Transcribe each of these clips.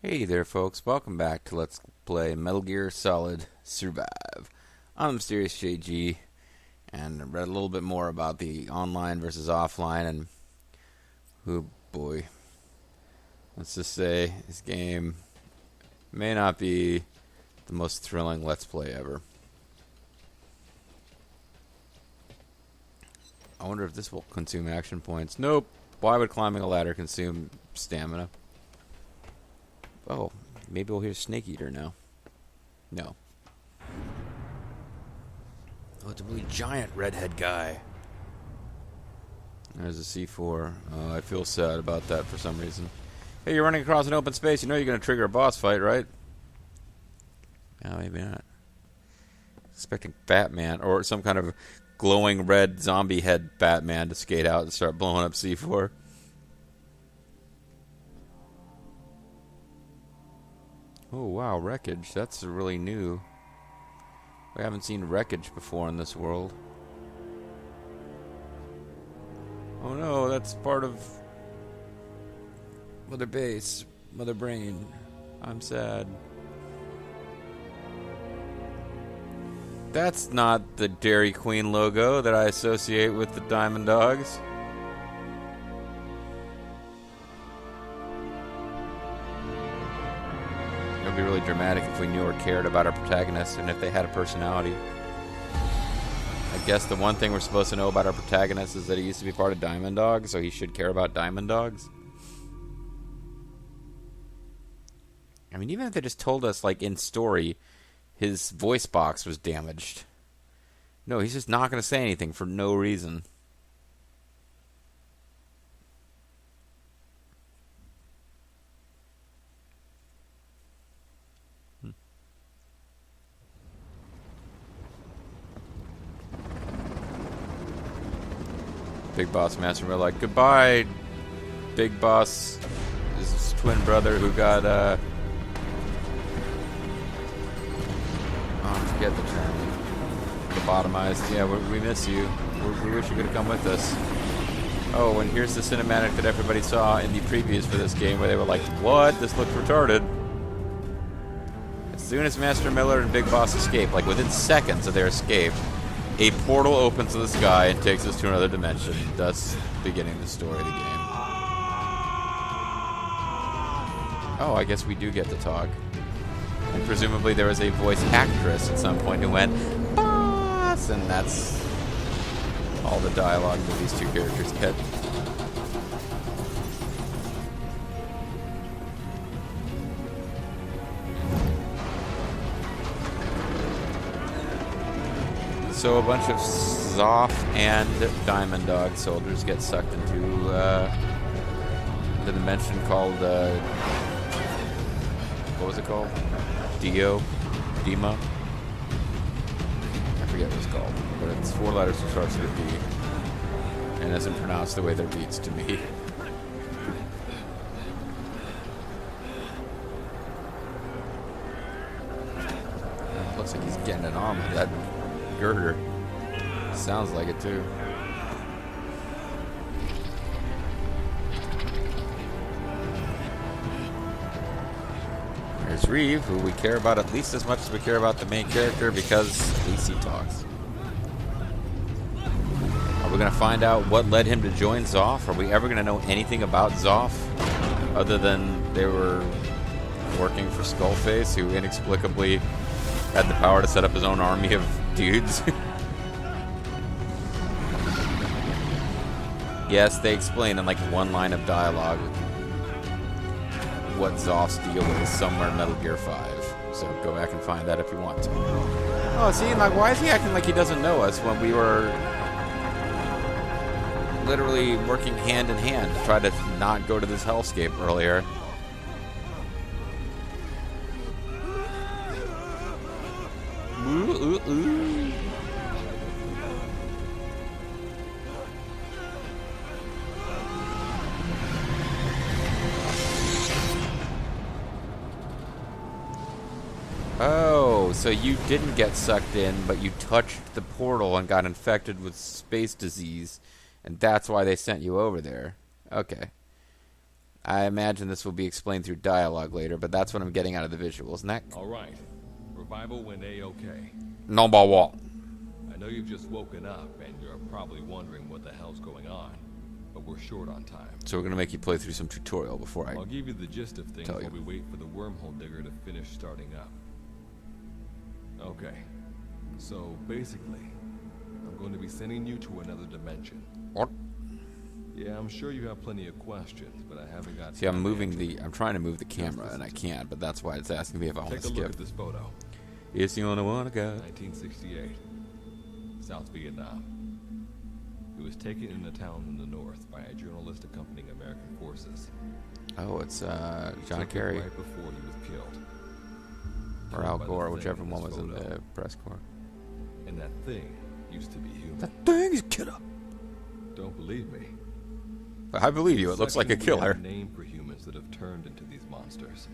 Hey there, folks. Welcome back to Let's Play Metal Gear Solid Survive. I'm Mysterious JG, and I read a little bit more about the online versus offline, and oh boy, let's just say this game may not be the most thrilling Let's Play ever. I wonder if this will consume action points. Nope. Why would climbing a ladder consume stamina? Oh, maybe we'll hear Snake Eater now. No. Oh, it's a really giant redhead guy. There's a C4. Oh, I feel sad about that for some reason. Hey, you're running across an open space. You know you're going to trigger a boss fight, right? No, maybe not. Expecting Batman or some kind of glowing red zombie head Batman to skate out and start blowing up C4. Oh wow, wreckage. That's really new. We haven't seen wreckage before in this world. Oh no, that's part of Mother Base, Mother Brain. I'm sad. That's not the Dairy Queen logo that I associate with the Diamond Dogs. It would be really dramatic if we knew or cared about our protagonist and if they had a personality. I guess the one thing we're supposed to know about our protagonist is that he used to be part of Diamond Dogs, so he should care about Diamond Dogs. I mean, even if they just told us, like, in story, his voice box was damaged. No, he's just not going to say anything for no reason. Big Boss Master, we're like, goodbye, Big Boss, his twin brother who got, I forget the term, lobotomized. Yeah, we miss you. We wish you could have come with us. Oh, and here's the cinematic that everybody saw in the previews for this game where they were like, what? This looks retarded. As soon as Master Miller and Big Boss escape, like within seconds of their escape, a portal opens to the sky and takes us to another dimension, thus beginning the story of the game. Oh, I guess we do get to talk. And presumably there was a voice actress at some point who went, "Boss!" And that's all the dialogue that these two characters get. So a bunch of Zoff and Diamond Dog soldiers get sucked into the dimension called, what was it called? Dima? I forget what it's called, but it's 4 letters that starts with a D, and isn't pronounced the way they're beats to me. Looks like he's getting it on with that girder. Sounds like it too. There's Reeve, who we care about at least as much as we care about the main character because at least he talks. Are we going to find out what led him to join Zoff? Are we ever going to know anything about Zoff other than they were working for Skullface, who inexplicably had the power to set up his own army of dudes? Yes, they explain in like one line of dialogue what Zoff's deal is somewhere in Metal Gear 5. So go back and find that if you want to. Oh, see, like, why is he acting like he doesn't know us when we were literally working hand in hand to try to not go to this hellscape earlier? Ooh, ooh, ooh. Oh, so you didn't get sucked in, but you touched the portal and got infected with space disease, and that's why they sent you over there. Okay. I imagine this will be explained through dialogue later, but that's what I'm getting out of the visuals. Next. All right. Revival went A-okay. Number what? I know you've just woken up, and you're probably wondering what the hell's going on, but we're short on time. So we're going to make you play through some tutorial before I'll give you the gist of things tell you. while we wait for the wormhole digger to finish starting up. Okay. So, basically, I'm going to be sending you to another dimension. What? Yeah, I'm sure you have plenty of questions, but I haven't got... See, I'm trying to move the camera, and I can't, but that's why it's asking me if I want to skip. Take a look at this photo. It's the only one I got. 1968. South Vietnam. It was taken in a town in the north by a journalist accompanying American forces. Oh, it's John Took Kerry. it right before he was killed. Or Killed Al by the Gore, thing whichever in one this was in photo. the press corps. And that thing used to be human. That thing is a killer. Don't believe me? I believe you. It looks like a Section, we killer. have a name for humans that have turned into these monsters.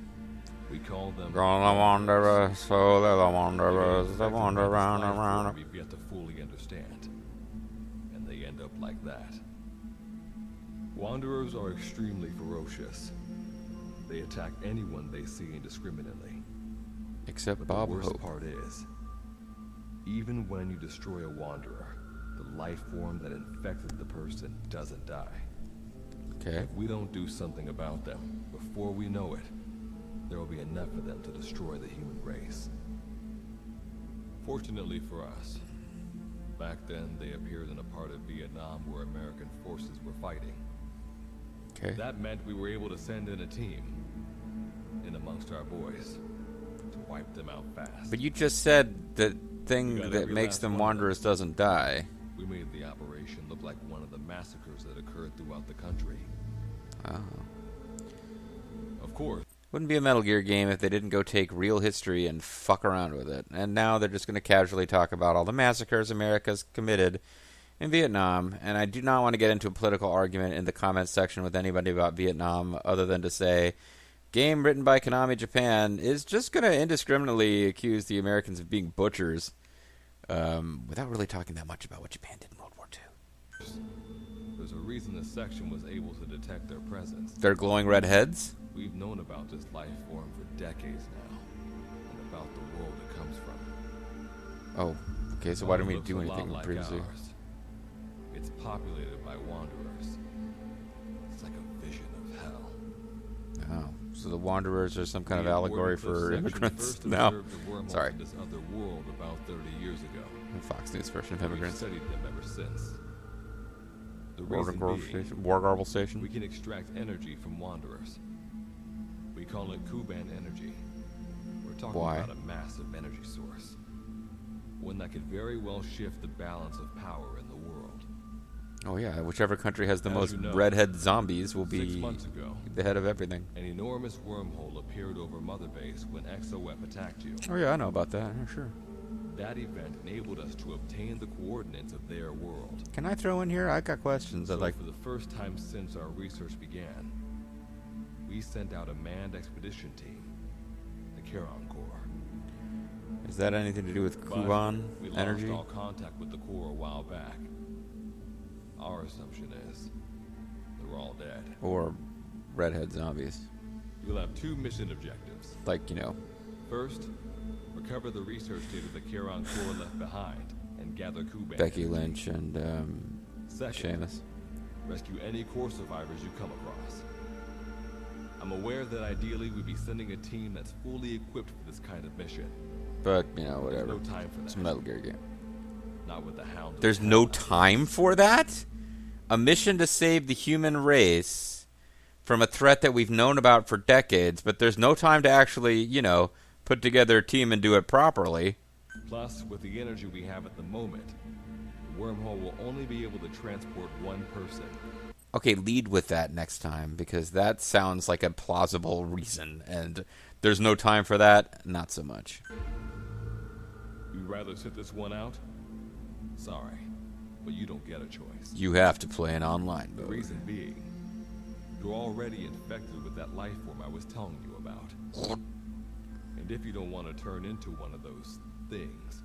We call them... Gonna wanderers, so they're the wanderers. They wander around and around. We've yet to fully understand. And they end up like that. Wanderers are extremely ferocious. They attack anyone they see indiscriminately. Except But Bob the worst Hope. part is, even when you destroy a wanderer, the life form that infected the person doesn't die. Okay. If we don't do something about them, before we know it, there will be enough of them to destroy the human race. Fortunately for us, back then they appeared in a part of Vietnam where American forces were fighting. Okay. That meant we were able to send in a team, in amongst our boys, to wipe them out fast. But you just said the thing We got that every makes last them one. wanderers doesn't die. We made the operation look like one of the massacres that occurred throughout the country. Oh. Of course, Wouldn't be a Metal Gear game if they didn't go take real history and fuck around with it. And now they're just going to casually talk about all the massacres America's committed in Vietnam. And I do not want to get into a political argument in the comments section with anybody about Vietnam other than to say, game written by Konami Japan is just going to indiscriminately accuse the Americans of being butchers without really talking that much about what Japan did in World War II. there's a reason this section was able to detect their presence. Their glowing red heads? We've known about this life form for decades now, and about the world it comes from. Oh, okay, so why didn't we Looks do a lot anything like previously? ours. It's populated by wanderers. It's like a vision of hell. Oh, so the Wanderers are some kind of We allegory aboarded for the section immigrants? first No. observed the wormholes Sorry. in this other world about 30 years ago. The Fox News version of We've immigrants. studied them ever since. The War reason Garble being, Station. War Garble we Station. can extract energy from wanderers. We call it Kuban energy. We're talking Why? about a massive energy source. One that could very well shift the balance of power in the world. Oh yeah, whichever country has the As most you know, redhead zombies will 6 be months ago, the head of everything. an enormous wormhole appeared over Mother Base when XOF attacked you. Oh yeah, I know about that. Yeah, sure. That event enabled us to obtain the coordinates of their world. Can I throw in here? I got questions. So I'd like. for the first time since our research began, we sent out a manned expedition team, the Charon Corps. Is that anything to do with But Kuban we energy? lost all contact with the Corps a while back. Our assumption is they're all dead. Or redhead zombies? We'll have 2 mission objectives. Like, you know. First, recover the research data the Charon Corps left behind and gather Kuban Becky energy. Lynch and Second, Seamus. rescue any Corps survivors you come across. I'm aware that ideally we'd be sending a team that's fully equipped for this kind of mission. But, you know, There's whatever. no time for It's a that. Metal Gear game. Not with the Hound. of There's Hell. no time for that? A mission to save the human race from a threat that we've known about for decades, but there's no time to actually, you know, put together a team and do it properly. Plus, with the energy we have at the moment, the wormhole will only be able to transport one person. Okay, lead with that next time, because that sounds like a plausible reason, and there's no time for that, not so much. You'd rather sit this one out? Sorry, but you don't get a choice. You have to play an online The mode. reason being, you're already infected with that life form I was telling you about. And if you don't want to turn into one of those things,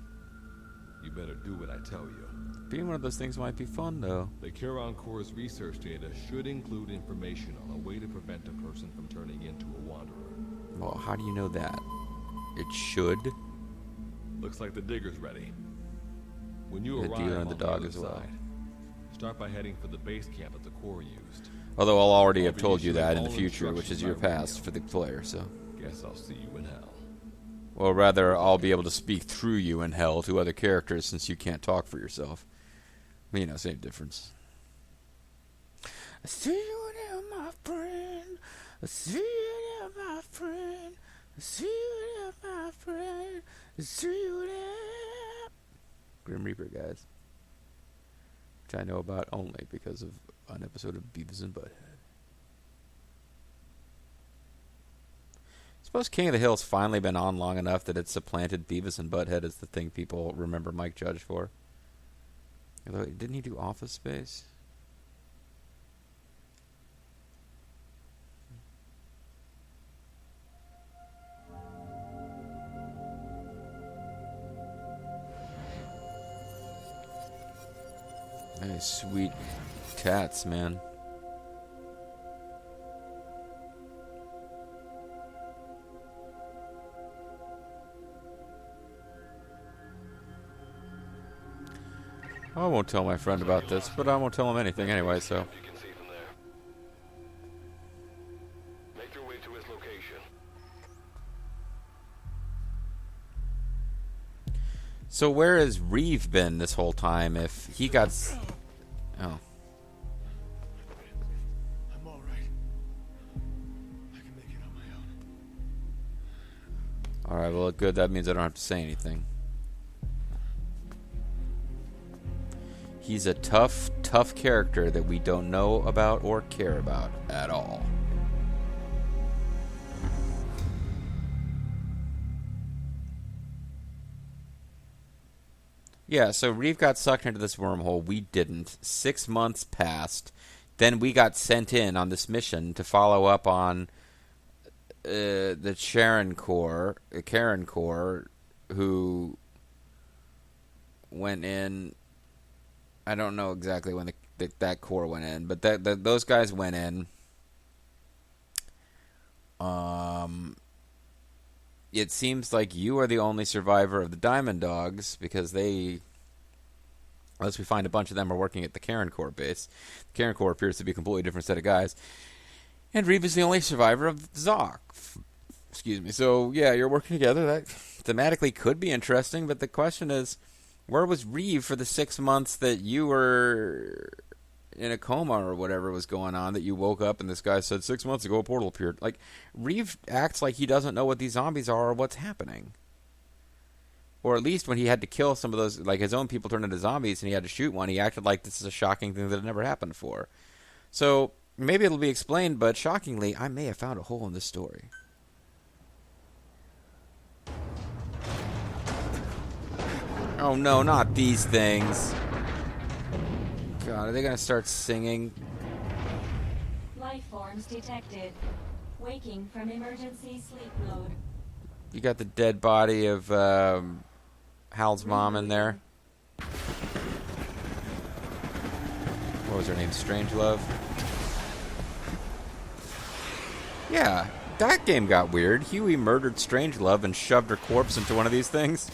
You better do what I tell you. Being one of those things might be fun, though. The Charon Corps' research data should include information on a way to prevent a person from turning into a wanderer. Well, how do you know that? It should. Looks like the digger's ready. When you The arrive dealer and on the the dog other as well. side, start by heading for the base camp that the Corps used. Although I'll already have However, told you should that in have the all future, which is your instructions past by for the player, so. radio. Guess I'll see you in hell. Or rather, I'll be able to speak through you in hell to other characters since you can't talk for yourself. But, you know, same difference. I see you there, my friend. I see you there, my friend. I see you there, my friend. I see you there. Grim Reaper, guys. Which I know about only because of an episode of Beavis and Butthead. Suppose King of the Hill's finally been on long enough that it's supplanted Beavis and Butthead as the thing people remember Mike Judge for. Although, didn't he do Office Space? Hey, sweet tats, man. I won't tell my friend about this, but I won't tell him anything anyway, so. You can see from there. Make your way to his location. So where has Reeve been this whole time if he got... Oh. I'm all right. I can make it on my own. Alright, well, good. That means I don't have to say anything. He's a tough, tough character that we don't know about or care about at all. Yeah, so Reeve got sucked into this wormhole. We didn't. 6 months passed. Then we got sent in on this mission to follow up on the Karen Corps, who went in. I don't know exactly when that Corps went in, but those guys went in. It seems like you are the only survivor of the Diamond Dogs because they, unless we find a bunch of them, are working at the Karen Corps base. The Karen Corps appears to be a completely different set of guys. And Reeve is the only survivor of Zoc. Excuse me. So, yeah, you're working together. That thematically could be interesting, but the question is, where was Reeve for the 6 months that you were in a coma or whatever was going on, that you woke up and this guy said 6 months ago a portal appeared? Like, Reeve acts like he doesn't know what these zombies are or what's happening. Or at least when he had to kill some of those, like his own people turned into zombies and he had to shoot one, he acted like this is a shocking thing that had never happened before. So, maybe it'll be explained, but shockingly, I may have found a hole in this story. Oh no, not these things. God, are they gonna start singing? Life forms detected. Waking from emergency sleep mode. You got the dead body of Hal's mom in there. What was her name? Strangelove? Yeah, that game got weird. Huey murdered Strangelove and shoved her corpse into one of these things.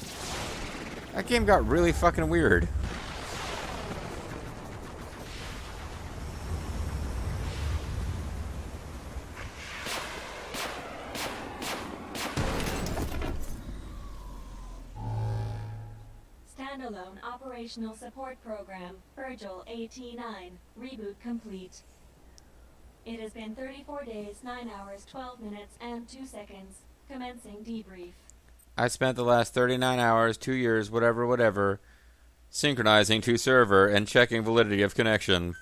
That game got really fucking weird. Standalone operational support program, Virgil AT9, reboot complete. It has been 34 days, 9 hours, 12 minutes, and 2 seconds. Commencing debrief. I spent the last 39 hours, 2 years, whatever, synchronizing to server and checking validity of connection.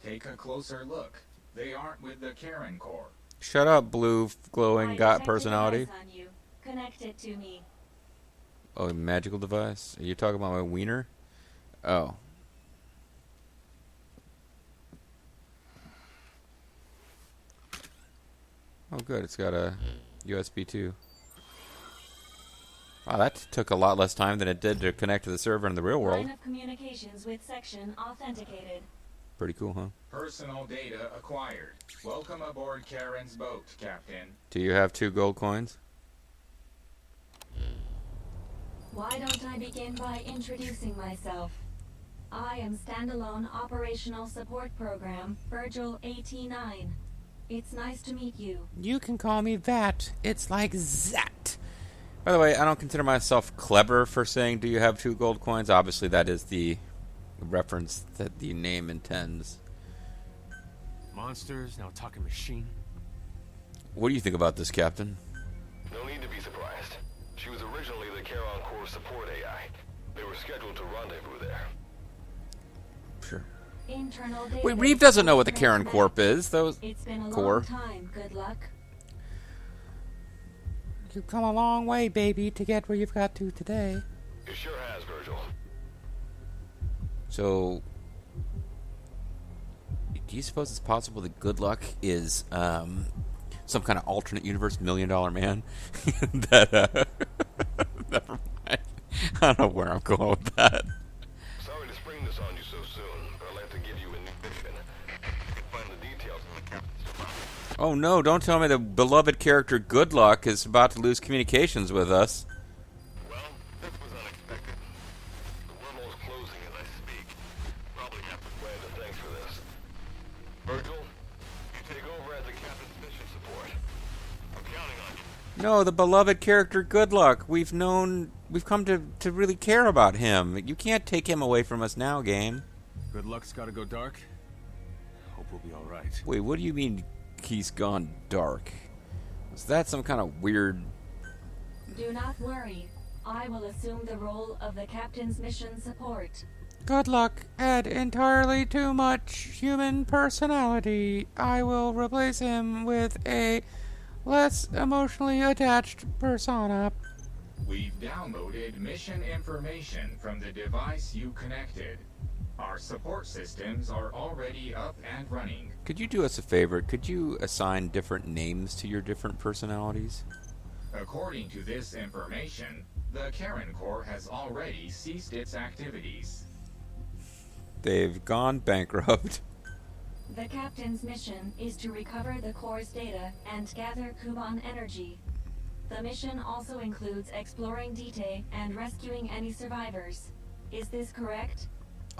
Take a closer look. They aren't with the Karen Corps. Shut up, blue glowing I got detected a personality. device on you. Connect it to me. Oh, magical device? Are you talking about my wiener? Oh. Oh, good. It's got a USB 2. Wow, that took a lot less time than it did to connect to the server in the real world. Line of communications with section authenticated. Pretty cool, huh? Personal data acquired. Welcome aboard Karen's boat, Captain. Do you have 2 gold coins? Why don't I begin by introducing myself? I am Standalone Operational Support Program, Virgil AT9. It's nice to meet you. You can call me that. It's like that. By the way, I don't consider myself clever for saying, do you have 2 gold coins? Obviously, that is the reference that the name intends. Monsters, now talking machine. What do you think about this, Captain? No need to be surprised. She was originally the Charon Core support AI. They were scheduled to rendezvous there. Sure. Internal data. Wait, Reeve doesn't know what the Karen Corp is. It's been a Core. long time. Good luck. You've come a long way, baby, to get where you've got to today. It sure has, Virgil. So, do you suppose it's possible that Good Luck is some kind of alternate universe $1 million man? That never mind. I don't know where I'm going with that. Sorry to spring this on you so soon, but I'd like to give you a new mission. You can find the details in the captain's file. Oh no, don't tell me the beloved character Good Luck is about to lose communications with us. Well, this was unexpected. The wormhole's closing as I speak. Probably have to plan to thanks for this. Virgil, you take over as the captain's mission support. I'm counting on you. No, the beloved character Good Luck. We've come to really care about him. You can't take him away from us now, game. Good luck's gotta go dark. Hope we'll be alright. Wait, what do you mean he's gone dark? Is that some kind of weird... Do not worry. I will assume the role of the captain's mission support. Good Luck had entirely too much human personality. I will replace him with a less emotionally attached persona. We've downloaded mission information from the device you connected. Our support systems are already up and running. Could you do us a favor? Could you assign different names to your different personalities? According to this information, the Karen Corps has already ceased its activities. They've gone bankrupt. The captain's mission is to recover the core's data and gather Kuban energy. The mission also includes exploring Dite and rescuing any survivors. Is this correct?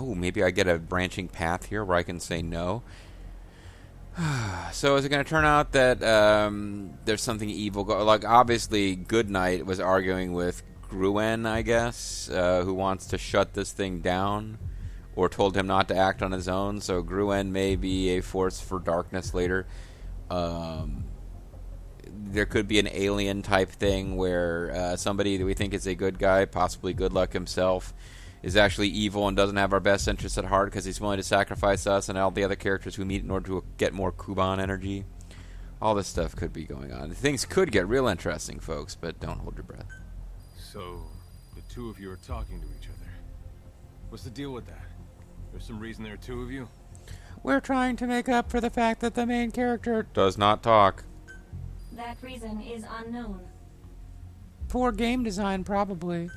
Oh, maybe I get a branching path here where I can say no. So is it going to turn out that there's something evil like, obviously, Goodnight was arguing with Gruen, I guess, who wants to shut this thing down, or told him not to act on his own, so Gruen may be a force for darkness later. There could be an alien type thing where somebody that we think is a good guy, possibly Good Luck himself, is actually evil and doesn't have our best interests at heart because he's willing to sacrifice us and all the other characters we meet in order to get more Kuban energy. All this stuff could be going on. Things could get real interesting, folks, but don't hold your breath. So, the two of you are talking to each other. What's the deal with that? There's some reason there are two of you? We're trying to make up for the fact that the main character does not talk. That reason is unknown. Poor game design, probably.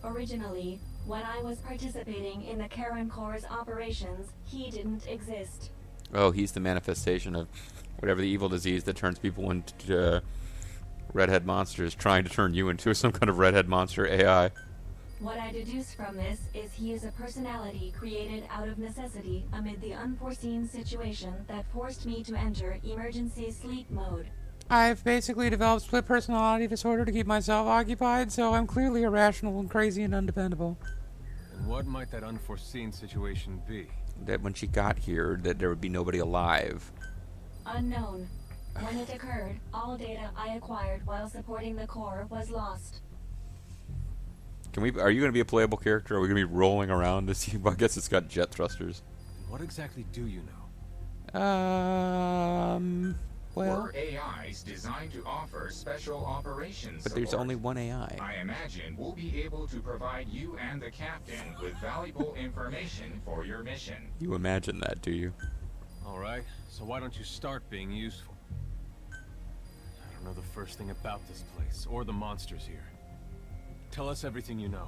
Originally, when I was participating in the Karen Corps' operations, he didn't exist. Oh, he's the manifestation of whatever the evil disease that turns people into redhead monsters, trying to turn you into some kind of redhead monster AI. What I deduce from this is he is a personality created out of necessity amid the unforeseen situation that forced me to enter emergency sleep mode. I've basically developed split personality disorder to keep myself occupied, so I'm clearly irrational and crazy and undependable. And what might that unforeseen situation be? That when she got here, that there would be nobody alive. Unknown. When it occurred, all data I acquired while supporting the Corps was lost. Are you going to be a playable character? Are we going to be rolling around to see? Well, I guess it's got jet thrusters. And what exactly do you know? Well, We're AIs designed to offer special operations but there's support. only one AI. I imagine we'll be able to provide you and the captain with valuable information for your mission. You imagine that, do you? Alright, so why don't you start being useful? I don't know the first thing about this place, or the monsters here. Tell us everything you know.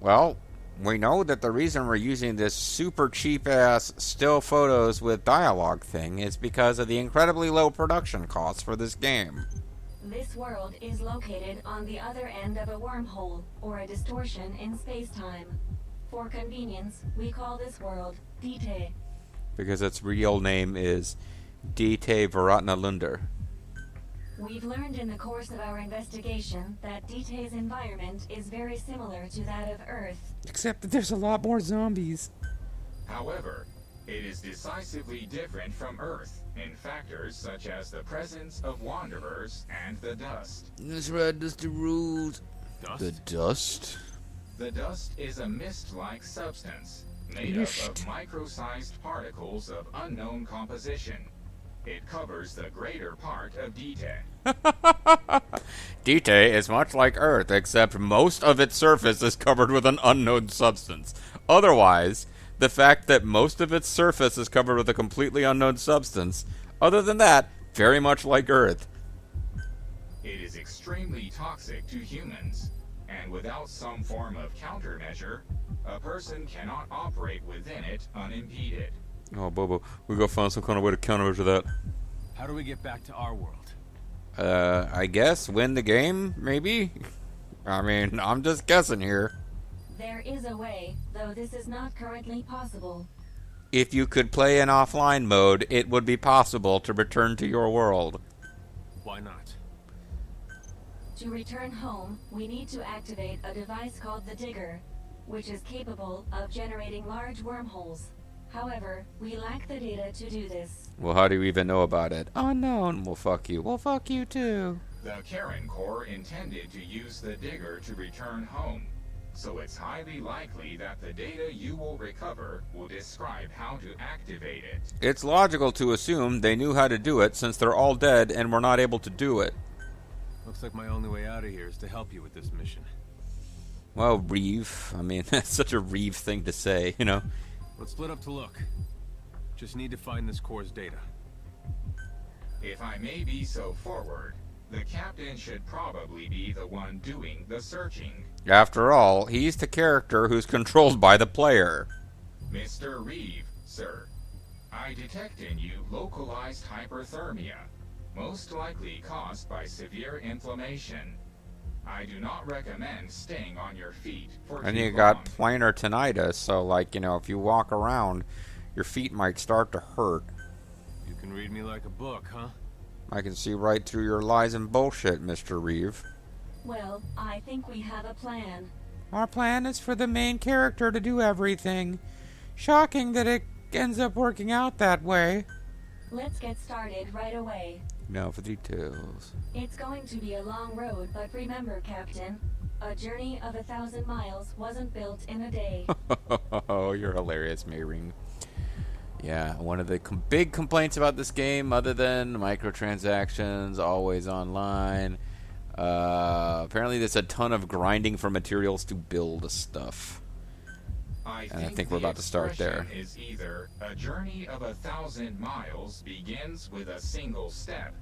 Well, we know that the reason we're using this super cheap-ass still photos with dialogue thing is because of the incredibly low production costs for this game. This world is located on the other end of a wormhole, or a distortion in space-time. For convenience, we call this world Dite. Because its real name is Dite Varatnalunder. We've learned in the course of our investigation that Dite's environment is very similar to that of Earth. Except that there's a lot more zombies. However, it is decisively different from Earth in factors such as the presence of wanderers and the dust. That's right, Dusty rules. Dust? The dust? The dust is a mist-like substance made up of micro-sized particles of unknown composition. It covers the greater part of Dite. Dite is much like Earth, except most of its surface is covered with an unknown substance. Otherwise, the fact that most of its surface is covered with a completely unknown substance, other than that, very much like Earth. It is extremely toxic to humans, and without some form of countermeasure, a person cannot operate within it unimpeded. Oh, Bobo, we gotta find some kind of way to countermeasure that. How do we get back to our world? I guess win the game, maybe? I mean, I'm just guessing here. There is a way, though this is not currently possible. If you could play in offline mode, it would be possible to return to your world. Why not? To return home, we need to activate a device called the Digger, which is capable of generating large wormholes. However, we lack the data to do this. Well, how do you even know about it? Unknown. Well, fuck you. Well, fuck you too. The Karen Corps intended to use the Digger to return home, so it's highly likely that the data you will recover will describe how to activate it. It's logical to assume they knew how to do it since they're all dead and were not able to do it. Looks like my only way out of here is to help you with this mission. Well, Reeve. I mean, that's such a Reeve thing to say, you know? Let's split up to look. Just need to find this core's data. If I may be so forward, the captain should probably be the one doing the searching. After all, he's the character who's controlled by the player. Mr. Reeve, sir, I detect in you localized hyperthermia, most likely caused by severe inflammation. I do not recommend staying on your feet for And too you long. got planar tinnitus, so, like, you know, if you walk around, your feet might start to hurt. You can read me like a book, huh? I can see right through your lies and bullshit, Mr. Reeve. Well, I think we have a plan. Our plan is for the main character to do everything. Shocking that it ends up working out that way. Let's get started right away. Now for details. It's going to be a long road, but remember, Captain, a journey of 1,000 miles wasn't built in a day. Oh, you're hilarious, Mayring. Yeah, one of the big complaints about this game, other than microtransactions, always online, apparently there's a ton of grinding for materials to build stuff. I And I think the we're about to start there. expression is either a journey of 1,000 miles begins with a single step,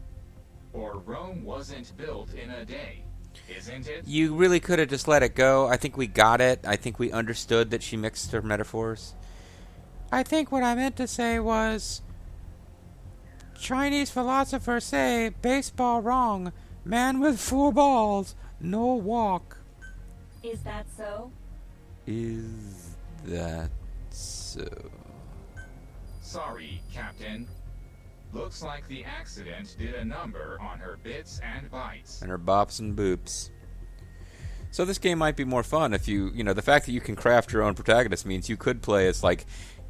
or Rome wasn't built in a day, isn't it? You really could have just let it go. I think we got it. I think we understood that she mixed her metaphors. I think what I meant to say was, Chinese philosophers say, baseball wrong. Man with 4 balls, no walk. Is that so? Is that so? Sorry, Captain. Looks like the accident did a number on her bits and bytes. And her bops and boops. So this game might be more fun if you know, the fact that you can craft your own protagonist means you could play as, like,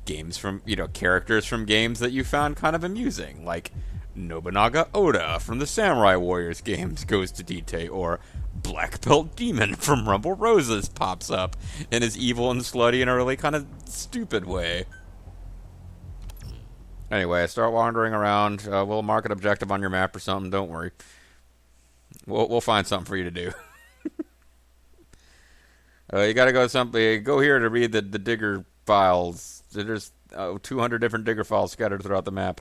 games from, you know, characters from games that you found kind of amusing. Like, Nobunaga Oda from the Samurai Warriors games goes to Dite, or Black Belt Demon from Rumble Roses pops up and is evil and slutty in a really kind of stupid way. Anyway, start wandering around. We'll mark an objective on your map or something. Don't worry. We'll find something for you to do. You gotta go here to read the Digger files. There's 200 different Digger files scattered throughout the map.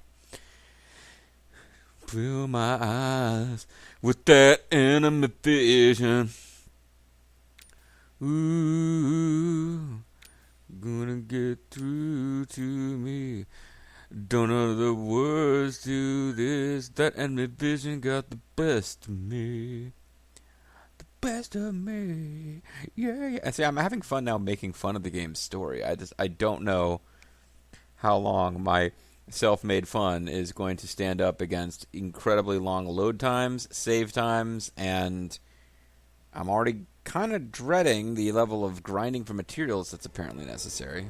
Fill my eyes with that enemy vision. Ooh, gonna get through to me. Don't know the words to this. That enemy vision got the best of me. The best of me. Yeah, yeah. See, I'm having fun now making fun of the game's story. I don't know how long my self-made fun is going to stand up against incredibly long load times, save times, and I'm already kind of dreading the level of grinding for materials that's apparently necessary.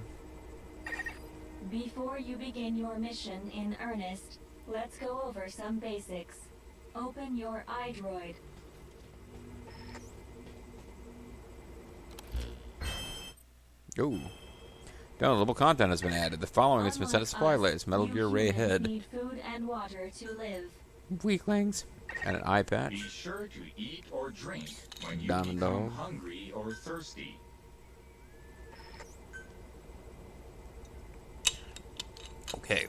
Before you begin your mission in earnest, let's go over some basics. Open your iDroid. Ooh. Downloadable content has been added. The following has been sent to supply list. Metal Gear Ray Head. Need food and water to live. Weaklings. And an eye Be patch. sure to eat or drink when you Diamond become Dog. hungry or thirsty. Okay.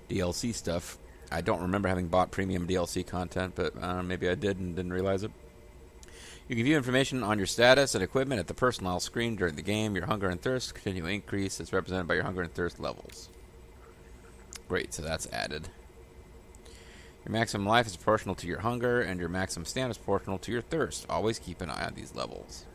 DLC stuff. I don't remember having bought premium DLC content, but maybe I did and didn't realize it. You can view information on your status and equipment at the personnel screen during the game. Your hunger and thirst continue to increase as represented by your hunger and thirst levels. Great, so that's added. Your maximum life is proportional to your hunger, and your maximum stamina is proportional to your thirst. Always keep an eye on these levels.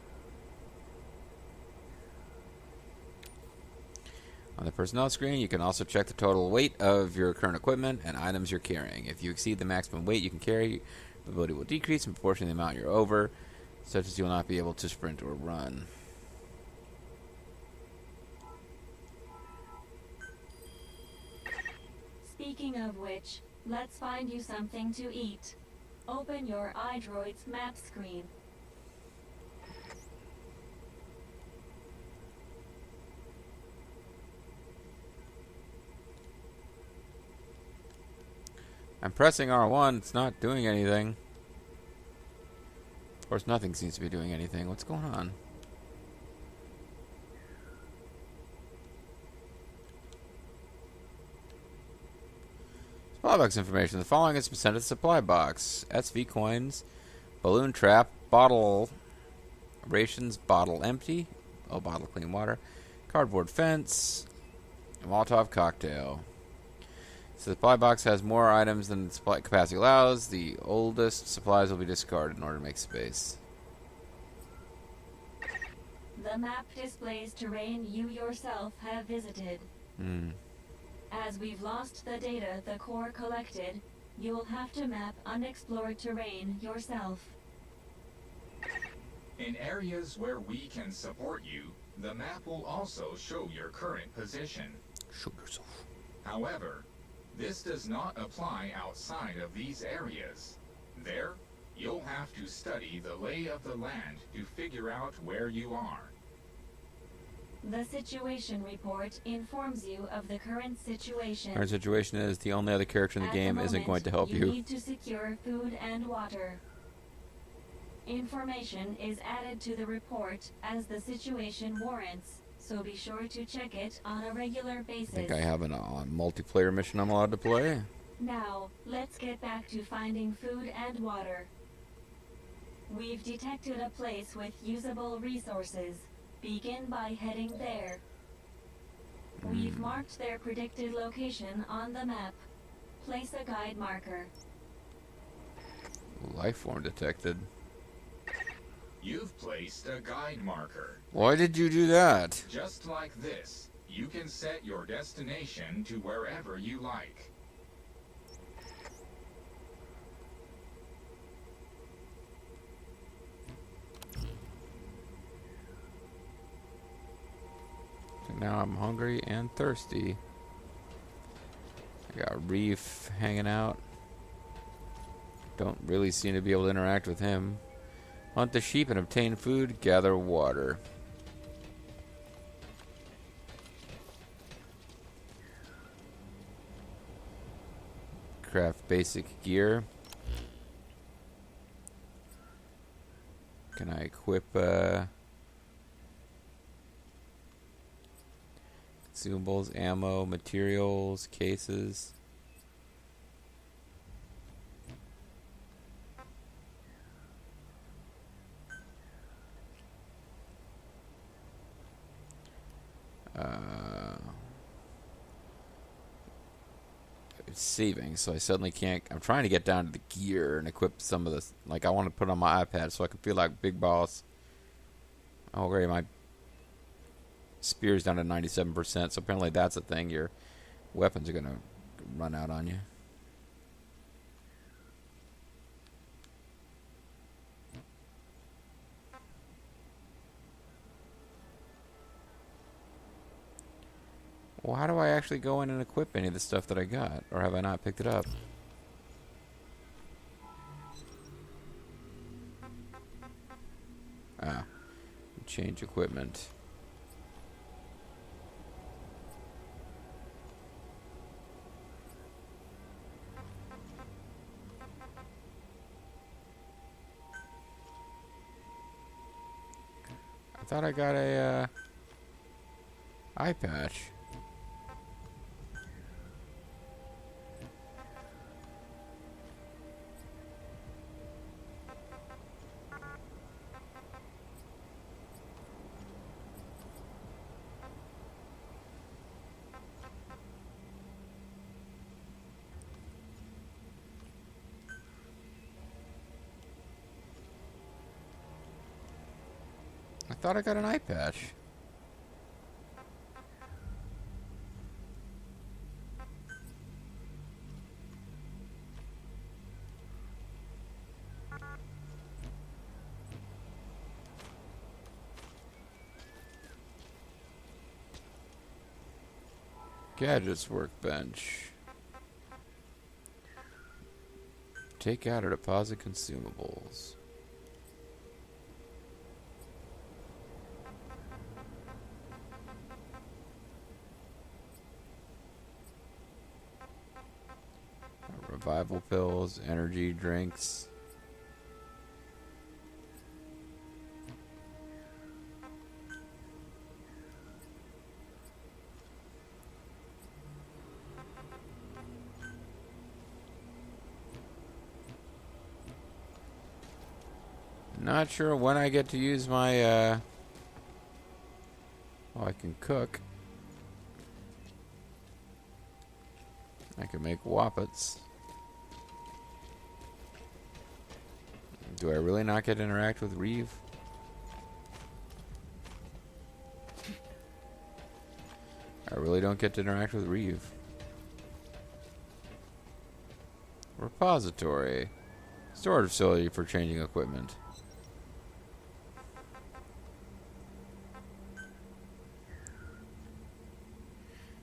On the personnel screen, you can also check the total weight of your current equipment and items you're carrying. If you exceed the maximum weight you can carry, the ability will decrease in proportion to the amount you're over, such as you will not be able to sprint or run. Speaking of which, let's find you something to eat. Open your iDroid's map screen. I'm pressing R1, it's not doing anything. Of course, nothing seems to be doing anything. What's going on? Supply box information. The following is sent to the supply box. SV coins, balloon trap, bottle rations, bottle empty, bottle clean water, cardboard fence, Molotov cocktail. So the supply box has more items than the supply capacity allows. The oldest supplies will be discarded in order to make space. The map displays terrain you yourself have visited. As we've lost the data the core collected, you will have to map unexplored terrain yourself. In areas where we can support you, the map will also show your current position. Show yourself. However, this does not apply outside of these areas. There, you'll have to study the lay of the land to figure out where you are. The situation report informs you of the current situation. Current situation is the only other character in the At game the isn't moment, going to help you. You need to secure food and water. Information is added to the report as the situation warrants, so be sure to check it on a regular basis. I think I have a multiplayer mission I'm allowed to play. Now, let's get back to finding food and water. We've detected a place with usable resources. Begin by heading there. We've marked their predicted location on the map. Place a guide marker. Life form detected. You've placed a guide marker. Why did you do that? Just like this, you can set your destination to wherever you like. So now I'm hungry and thirsty. I got Reef hanging out. Don't really seem to be able to interact with him. Hunt the sheep and obtain food, gather water. Craft basic gear. Can I equip consumables, ammo, materials, cases? savings, so I suddenly can't. I'm trying to get down to the gear and equip some of this. Like, I want to put on my iPad so I can feel like Big Boss. Oh, great, my spear's down to 97%, so apparently that's a thing. Your weapons are going to run out on you. Well, how do I actually go in and equip any of the stuff that I got? Or have I not picked it up? Ah. Change equipment. I thought I got a eye patch. I thought I got an eye patch. Gadgets workbench. Take out or deposit consumables. Revival pills, energy drinks. Not sure when I get to use my, oh, I can cook. I can make wappets. Do I really not get to interact with Reeve? I really don't get to interact with Reeve. Repository. Storage facility for changing equipment.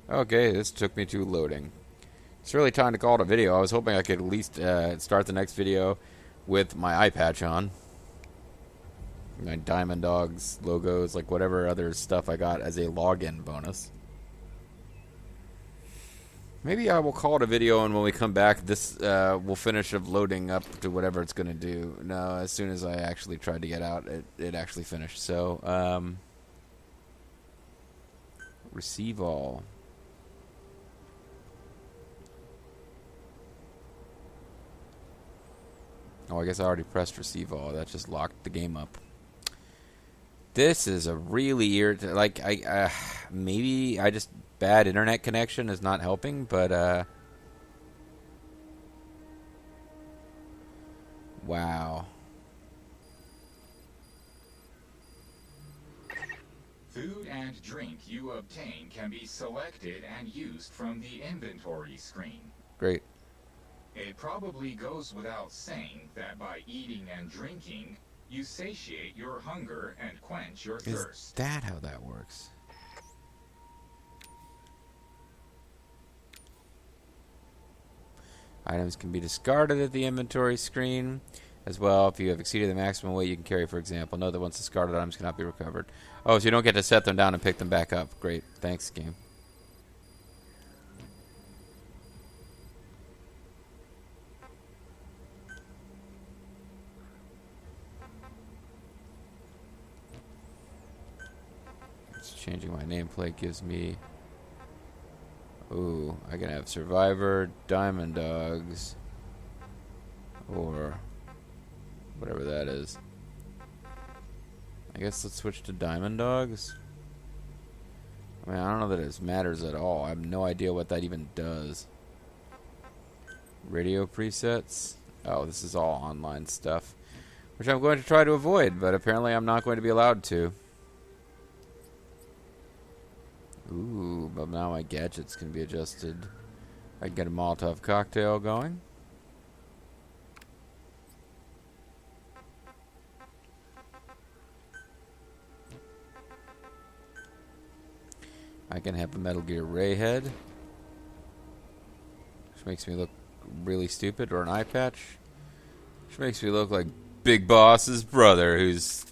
Okay, this took me to loading. It's really time to call it a video. I was hoping I could at least start the next video with my eye patch on. My Diamond Dogs logos, like whatever other stuff I got as a login bonus. Maybe I will call it a video, and when we come back, this will finish of loading up to whatever it's going to do. No, as soon as I actually tried to get out, it actually finished. So, receive all. Oh, I guess I already pressed receive all. That just locked the game up. This is a really irritating. Like, maybe I just bad internet connection is not helping, but wow. Food and drink you obtain can be selected and used from the inventory screen. Great. It probably goes without saying that by eating and drinking, you satiate your hunger and quench your thirst. Is that how that works? Items can be discarded at the inventory screen. As well, if you have exceeded the maximum weight you can carry, for example. Note that once discarded items cannot be recovered. Oh, so you don't get to set them down and pick them back up. Great. Thanks, game. Changing my nameplate gives me... Ooh, I can have Survivor, Diamond Dogs, or whatever that is. I guess let's switch to Diamond Dogs. I mean, I don't know that it matters at all. I have no idea what that even does. Radio presets. Oh, this is all online stuff, which I'm going to try to avoid, but apparently I'm not going to be allowed to. Ooh, but now my gadgets can be adjusted. I can get a Molotov cocktail going. I can have a Metal Gear Ray head, which makes me look really stupid, or an eye patch, which makes me look like Big Boss's brother, who's,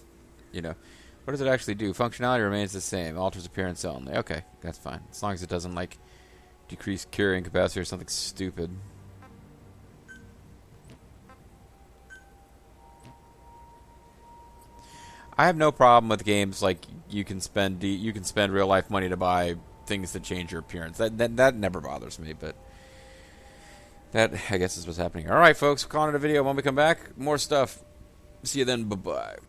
you know, what does it actually do? Functionality remains the same, alters appearance only. Okay, that's fine, as long as it doesn't, like, decrease carrying capacity or something stupid. I have no problem with games like you can spend real life money to buy things that change your appearance. That never bothers me, but that, I guess, is what's happening. All right, folks, we're calling it a video. When we come back, more stuff. See you then. Bye-bye.